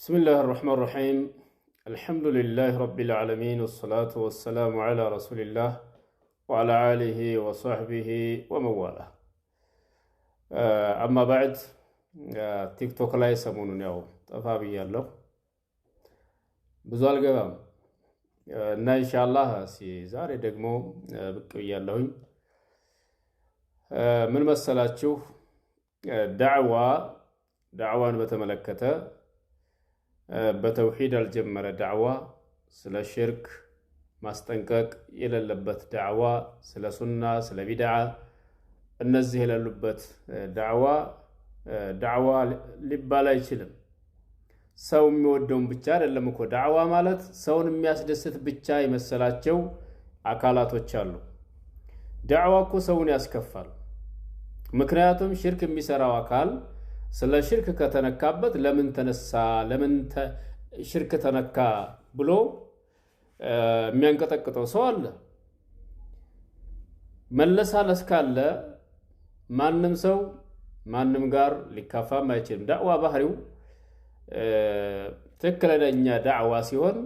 بسم الله الرحمن الرحيم. الحمد لله رب العالمين والصلاة والسلام على رسول الله وعلى آله وصحبه ومن والاه. أما بعد تيك توك لا يسمونون ياو طفابي يالله ብዙ አልገባም እና ኢንሻአላህ ዛሬ ደግሞ ብቅ ብያለሁኝ። ምን መሰላችሁ ዳዕዋን በተመለከተ በተውሂድ አልጀመረ ዳዕዋ፣ ስለ ሽርክ ማስጠንቀቅ የሌለበት ዳዕዋ፣ ስለ ሱና ስለ ቢድዓ እነዚህ የሌሉበት ዳዕዋ ሊባል አይችልም። ሰው የሚወደውን ብቻ አይደለም እኮ ዳዕዋ ማለት ሰውን የሚያስደስት ብቻ የመሰላቸው አካላቶች አሉ። ዳዕዋ እኮ ሰውን ያስከፋል። ምክንያቱም ሽርክ የሚሰራው አካል ስለ ሽርክ ከተነካበት ለምን ተነሳ ሽርክ ተነካ ብሎ የሚያንቀጠቅጠው ሰው አለ። መለሳለስ ካለ ማንም ሰው ማንም ጋር ሊካፋም አይችልም። ዳዕዋ ባህሪው ትክክለኛ ዳዕዋ ሲሆን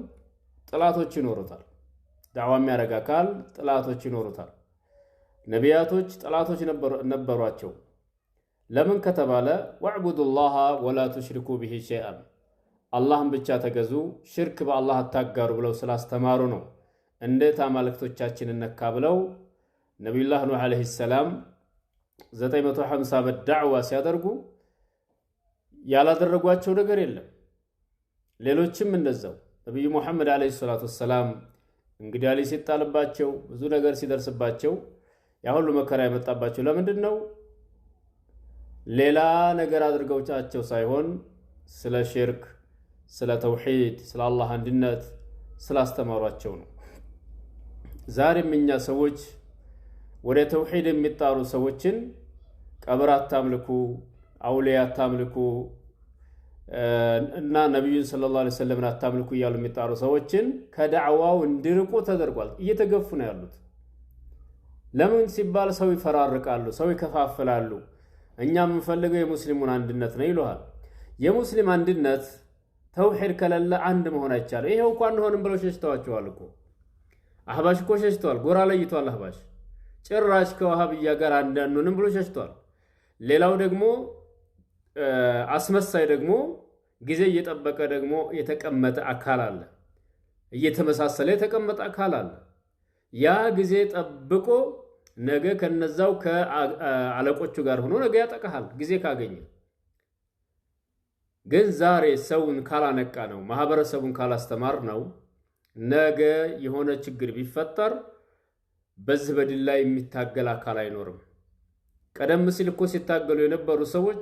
ጥላቶች ይኖሩታል። ዳዕዋ የሚያደርግ አካል ጥላቶች ይኖሩታል። ነቢያቶች ጥላቶች ነበሯቸው። ለምን ከተባለ ወዕቡዱላህ ወላ ቱሽሪኩ ቢሂ ሸይአን፣ አላህን ብቻ ተገዙ ሽርክ በአላህ አታጋሩ ብለው ስላስተማሩ ነው። እንዴት አማልክቶቻችንን ነካ ብለው ነቢዩላህ ኑህ ዓለይሂ ሰላም 950 ዓመት ዳዕዋ ሲያደርጉ ያላደረጓቸው ነገር የለም። ሌሎችም እንደዛው ነብዩ መሐመድ ዓለይሂ ሰላቱ ወሰላም እንግዲህ አሊ ሲጣልባቸው ብዙ ነገር ሲደርስባቸው ያ ሁሉ መከራ የመጣባቸው ለምንድን ነው? ሌላ ነገር አድርገውቻቸው ሳይሆን ስለ ሽርክ፣ ስለ ተውሂድ፣ ስለ አላህ አንድነት ስላስተማሯቸው ነው። ዛሬም እኛ ሰዎች ወደ ተውሂድ የሚጣሩ ሰዎችን ቀብር አታምልኩ፣ አውሊያ አታምልኩ እና ነብዩን ሰለላሁ ዐለይሂ ወሰለም አታምልኩ እያሉ የሚጣሩ ሰዎችን ከዳዕዋው እንዲርቁ ተደርጓል። እየተገፉ ነው ያሉት። ለምን ሲባል ሰው ይፈራርቃሉ፣ ሰው ይከፋፍላሉ። እኛ የምንፈልገው የሙስሊሙን አንድነት ነው ይሉሃል። የሙስሊም አንድነት ተውሂድ ከሌለ አንድ መሆን አይቻልም። ይሄው እንኳን አንሆንም ብለው ሸሽተዋቸዋል እኮ። አህባሽ እኮ ሸሽተዋል፣ ጎራ ለይቷል። አህባሽ ጭራሽ ከዋሃብያ ጋር አንድ አንሆንም ብሎ ሸሽተዋል። ሌላው ደግሞ አስመሳይ ደግሞ ጊዜ እየጠበቀ ደግሞ የተቀመጠ አካል አለ፣ እየተመሳሰለ የተቀመጠ አካል አለ። ያ ጊዜ ጠብቆ ነገ ከነዛው ከአለቆቹ ጋር ሆኖ ነገ ያጠቃሃል ጊዜ ካገኘ። ግን ዛሬ ሰውን ካላነቃ ነው፣ ማህበረሰቡን ካላስተማር ነው፣ ነገ የሆነ ችግር ቢፈጠር በዚህ በድል ላይ የሚታገል አካል አይኖርም። ቀደም ሲል እኮ ሲታገሉ የነበሩ ሰዎች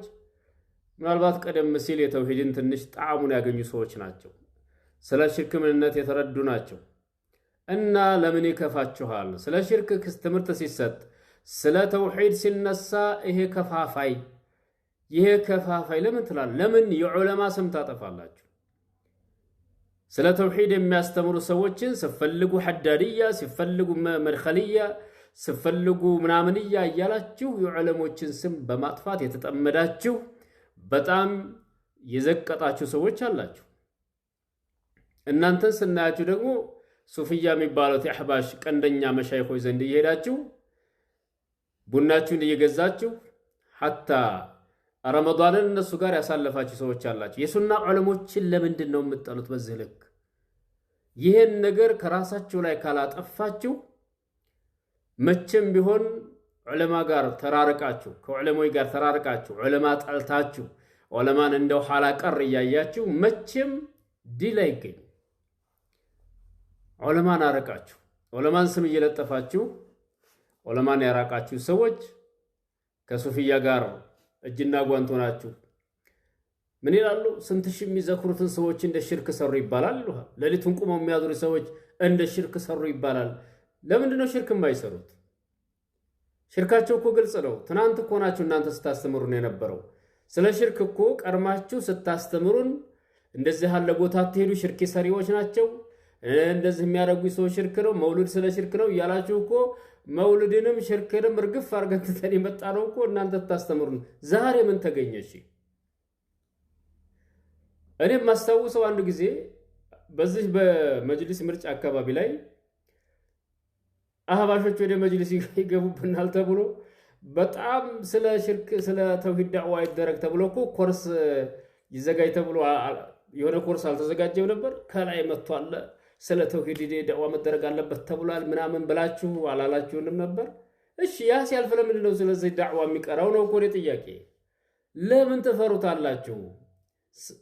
ምናልባት ቀደም ሲል የተውሂድን ትንሽ ጣዕሙን ያገኙ ሰዎች ናቸው። ስለ ሽርክ ምንነት የተረዱ ናቸው። እና ለምን ይከፋችኋል? ስለ ሽርክ ትምህርት ሲሰጥ ስለ ተውሂድ ሲነሳ ይሄ ከፋፋይ ለምን ትላል? ለምን የዑለማ ስም ታጠፋላችሁ? ስለ ተውሂድ የሚያስተምሩ ሰዎችን ሲፈልጉ ሐዳድያ፣ ሲፈልጉ መድኸልያ፣ ሲፈልጉ ምናምንያ እያላችሁ የዑለሞችን ስም በማጥፋት የተጠመዳችሁ በጣም የዘቀጣችሁ ሰዎች አላችሁ። እናንተን ስናያችሁ ደግሞ ሱፊያ የሚባሉት የአህባሽ ቀንደኛ መሻይኾች ዘንድ እየሄዳችሁ ቡናችሁን እየገዛችሁ ሐታ ረመዳንን እነሱ ጋር ያሳለፋችሁ ሰዎች አላችሁ። የሱና ዑለሞችን ለምንድን ነው የምትጠሉት በዚህ ልክ? ይህን ነገር ከራሳችሁ ላይ ካላጠፋችሁ መቼም ቢሆን ዑለማ ጋር ተራርቃችሁ፣ ከዑለሞች ጋር ተራርቃችሁ፣ ዑለማ ጠልታችሁ፣ ዑለማን እንደው ኋላ ቀር እያያችሁ መቼም ድል አይገኝም። ዑለማን አረቃችሁ፣ ዑለማን ስም እየለጠፋችሁ ዑለማን ያራቃችሁ ሰዎች ከሱፊያ ጋር እጅና ጓንት ሆናችሁ ምን ይላሉ? ስንት ሺህ የሚዘክሩትን ሰዎች እንደ ሽርክ ሰሩ ይባላል ይሉሃል። ሌሊቱን ቁመው የሚያድሩ ሰዎች እንደ ሽርክ ሰሩ ይባላል። ለምንድን ነው ሽርክ የማይሰሩት? ሽርካቸው እኮ ግልጽ ነው። ትናንት እኮ ናችሁ እናንተ ስታስተምሩን የነበረው። ስለ ሽርክ እኮ ቀድማችሁ ስታስተምሩን እንደዚህ ያለ ቦታ አትሄዱ፣ ሽርክ ሰሪዎች ናቸው፣ እንደዚህ የሚያደርጉ ሰዎች ሽርክ ነው፣ መውሊድ ስለ ሽርክ ነው እያላችሁ እኮ መውሊድንም ሽርክንም እርግፍ አድርገን ትተን የመጣ ነው እኮ እናንተ ስታስተምሩን። ዛሬ ምን ተገኘ? እሺ እኔ ማስታውሰው አንድ ጊዜ በዚህ በመጅሊስ ምርጫ አካባቢ ላይ አህባሾች ወደ መጅሊስ ይገቡብናል ተብሎ በጣም ስለ ሽርክ ስለ ተውሂድ ዳዕዋ ይደረግ ተብሎ እኮ ኮርስ ይዘጋጅ ተብሎ የሆነ ኮርስ አልተዘጋጀም ነበር። ከላይ መጥቷል ስለ ተውሂድ ዳዕዋ መደረግ አለበት ተብሏል ምናምን ብላችሁ አላላችሁንም ነበር? እሺ ያ ሲያልፍ ለምንድን ነው ስለዚህ ዳዕዋ የሚቀራው ነው እኮ ጥያቄ። ለምን ትፈሩታላችሁ?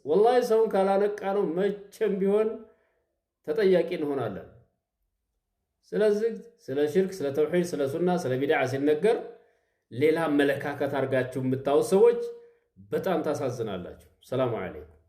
ወላሂ ሰውን ካላነቃ ነው መቼም ቢሆን ተጠያቂ እንሆናለን። ስለዚህ ስለ ሽርክ ስለ ተውሂድ ስለ ሱና ስለ ቢድዓ ሲነገር ሌላ አመለካከት አድርጋችሁ የምታዩ ሰዎች በጣም ታሳዝናላችሁ። ሰላም አለይኩም።